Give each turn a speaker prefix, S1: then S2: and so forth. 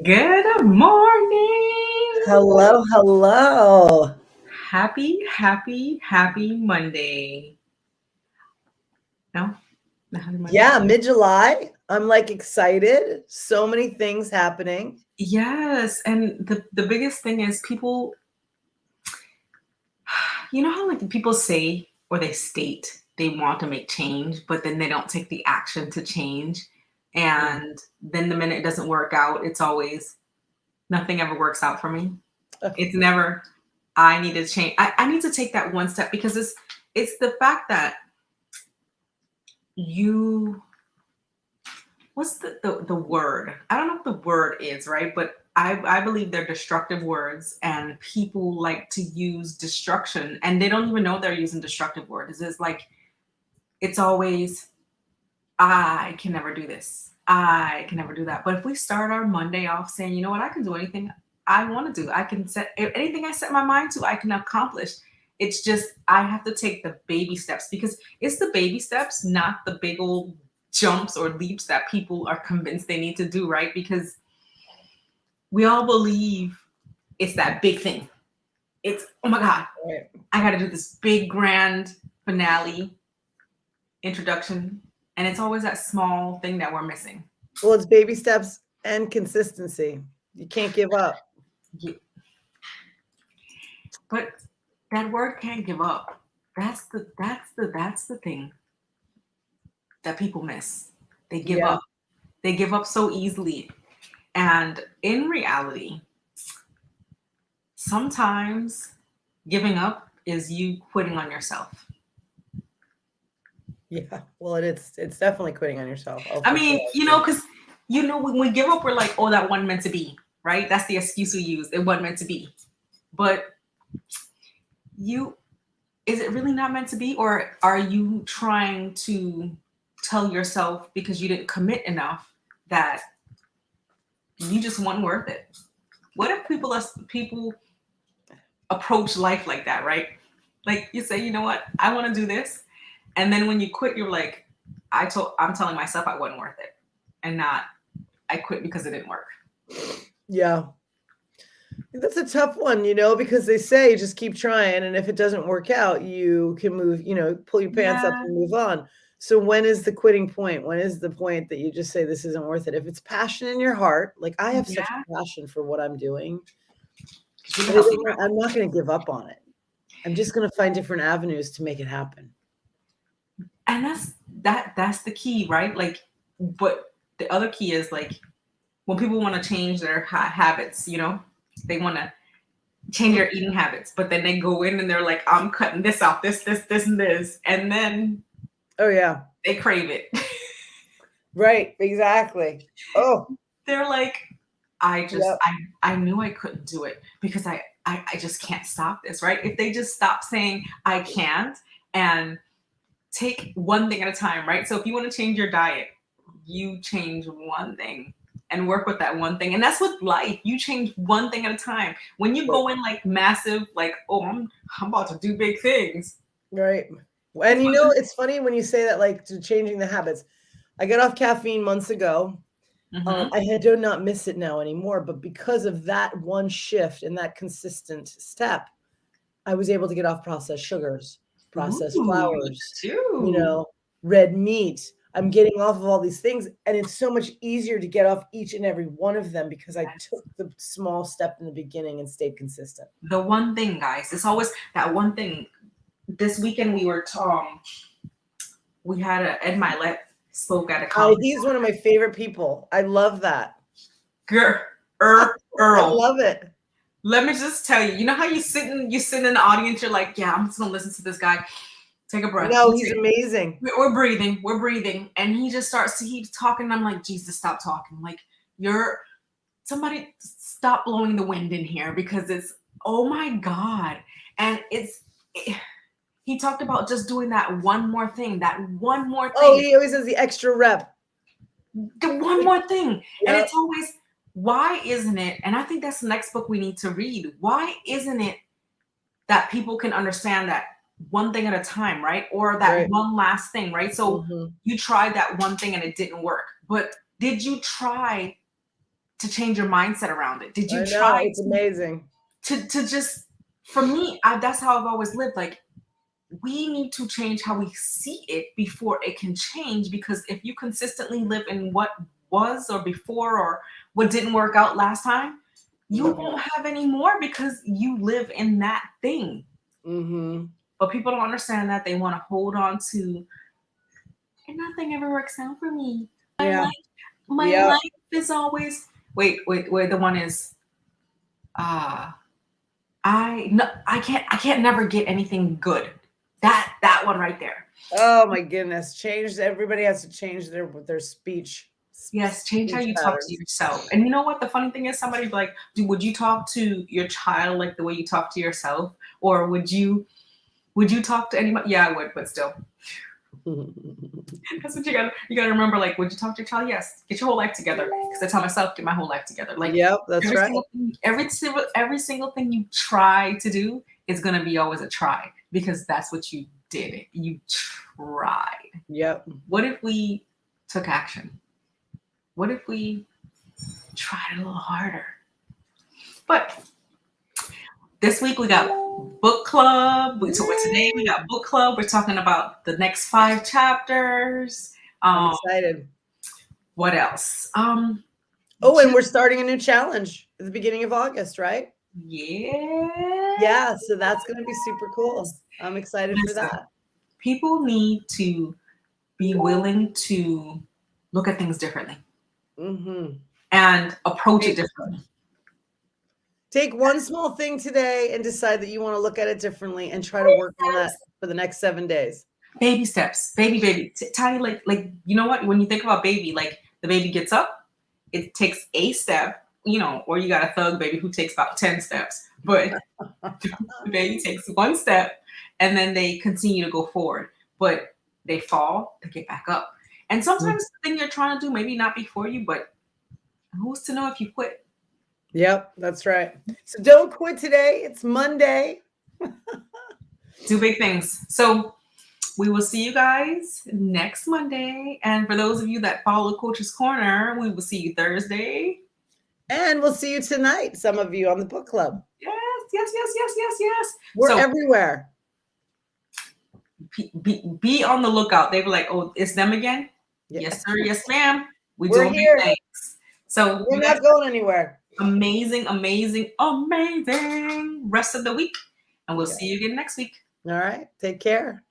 S1: Good morning.
S2: Hello, hello.
S1: Happy Monday. No? Not happy Monday?
S2: Yeah, mid-July. I'm like excited. So many things happening.
S1: Yes. And the biggest thing is people, you know how like people say or they state they want to make change, but then they don't take the action to change.
S2: Mm.
S1: And then the minute it doesn't work out, it's always nothing ever works out for me.
S2: Ugh.
S1: It's never I need to change. I need to take that one step because it's the fact that you what's the word? I don't know what the word is, right? But I believe they're destructive words and people like to use destruction and they don't even know they're using destructive words. It's like it's always I can never do this. I can never do that. But if we start our Monday off saying, you know what, I can do anything I want to do. I can set anything I set my mind to, I can accomplish. It's just I have to take the baby steps because it's the baby steps, not the big old jumps or leaps that people are convinced they need to do, right? Because we all believe it's that big thing. It's, oh my God,
S2: Right.
S1: I got to do this big grand finale introduction. And it's always that small thing that we're missing.
S2: Well, it's baby steps and consistency. You can't give up.
S1: You- But that word can't give up. That's the thing that people miss. They give
S2: Yeah.
S1: up. They give up so easily. And in reality, sometimes giving up is you quitting on yourself.
S2: Yeah. Well, it's definitely quitting on yourself. Oh,
S1: I
S2: for sure.
S1: mean, because when we give up, we're like, oh, that wasn't meant to be, right? That's the excuse we use. It wasn't meant to be. But you is it really not meant to be? Or are you trying to tell yourself because you didn't commit enough that you just weren't worth it? What if people approach life like that, right? Like you say, you know what, I want to do this, and then when you quit, you're like, I'm telling myself I wasn't worth it, and not I quit because it didn't work.
S2: Yeah. That's a tough one, because they say just keep trying. And if it doesn't work out, you can move, pull your pants up
S1: Yeah,
S2: and move on. So when is the quitting point? When is the point that you just say this isn't worth it? If it's passion in your heart, like I have such
S1: yeah,
S2: a passion for what I'm doing,
S1: because you can help people.
S2: I'm not going to give up on it. I'm just going to find different avenues to make it happen.
S1: And that's the key, right? Like, but the other key is like when people want to change their habits, they want to change their eating habits, but then they go in and they're like, I'm cutting this out, this, and this, and then
S2: Oh yeah.
S1: they crave it.
S2: Right, exactly. Oh,
S1: They're like, I just,
S2: yep.
S1: I knew I couldn't do it because I just can't stop this, right? If they just stop saying I can't and take one thing at a time, right? So if you want to change your diet, you change one thing and work with that one thing. And that's with life. You change one thing at a time. When you go in like massive, like, oh, I'm about to do big things.
S2: Right.
S1: It's
S2: And
S1: about
S2: it's funny when you say that, like to changing the habits. I got off caffeine months ago.
S1: mm-hmm.
S2: Do not miss it now anymore, but because of that one shift and that consistent step, I was able to get off processed sugars, processed
S1: Ooh,
S2: flours, you
S1: too.
S2: know, red meat. I'm getting off of all these things, and it's so much easier to get off each and every one of them because I took the small step in the beginning and stayed consistent.
S1: The one thing, guys, it's always that one thing. This weekend we had Ed Milet spoke at a conference.
S2: He's one of my favorite people. I love that.
S1: Girl,
S2: I
S1: Earl.
S2: love it.
S1: Let me just tell you. You know how you sit in the audience. You're like, yeah, I'm just gonna listen to this guy. Take a breath.
S2: No, he's amazing.
S1: We're breathing. We're breathing, and he just starts to keep talking. And I'm like, Jesus, stop talking. Like you're somebody stop blowing the wind in here because it's oh my God, and he talked about just doing that one more thing,
S2: Oh, he always has the extra rep.
S1: the one more thing. And
S2: Yep.
S1: it's always, why isn't it? And I think that's the next book we need to read. Why isn't it that people can understand that one thing at a time, right? Or that
S2: Right.
S1: one last thing, right? So
S2: Mhm.
S1: you tried that one thing and it didn't work. But did you try to change your mindset around it? Did you
S2: I know,
S1: try
S2: it's amazing.
S1: to just, for me, that's how I've always lived. Like, we need to change how we see it before it can change, because if you consistently live in what was or before or what didn't work out last time, you won't have any more because you live in that thing.
S2: Mm-hmm.
S1: But people don't understand that. They want to hold on to, and nothing ever works out for me.
S2: Yeah.
S1: My life is always, wait, the one is, I can't never get anything good. That one right there.
S2: Oh my goodness. Everybody has to change their speech.
S1: Yes, change how
S2: speech
S1: you talk
S2: patterns.
S1: to yourself. And you know what? The funny thing is, somebody be like, would you talk to your child like the way you talk to yourself? Or would you talk to anybody? Yeah, I would, but still. That's what you gotta remember. Like, would you talk to your child? Yes. Get your whole life together. Because I tell myself, get my whole life together. Like,
S2: yep, that's right.
S1: Every single thing you try to do is gonna be always a try, because that's what you did. You tried.
S2: Yep.
S1: What if we took action? What if we tried a little harder? But this week we got book club. Today we got book club. We're talking about the next 5 chapters.
S2: I'm excited.
S1: What else?
S2: And we're starting a new challenge at the beginning of August, right?
S1: Yeah.
S2: Yeah, so that's going to be super cool. I'm excited for that.
S1: People need to be willing to look at things differently.
S2: Mm-hmm.
S1: And approach it differently.
S2: Take one small thing today and decide that you want to look at it differently and try to work on that for the next 7 days.
S1: Baby steps, baby. Tiny, like, you know what? When you think about baby, like, the baby gets up, it takes a step, or you got a thug baby who takes about 10 steps, but the baby takes 1 step and then they continue to go forward, but they fall, they get back up. And sometimes the thing you're trying to do maybe not be for you, but who's to know if you quit?
S2: Yep, that's right. So don't quit today. It's Monday.
S1: Do big things. So we will see you guys next Monday. And for those of you that follow Coach's Corner, we will see you Thursday.
S2: And we'll see you tonight, some of you on the book club.
S1: Yes.
S2: We're everywhere.
S1: Be on the lookout. They were like, oh, it's them again? Yeah. Yes, sir. Yes, ma'am.
S2: We're here.
S1: Things. So
S2: we're not going anywhere.
S1: Amazing rest of the week. And we'll see you again next week.
S2: All right. Take care.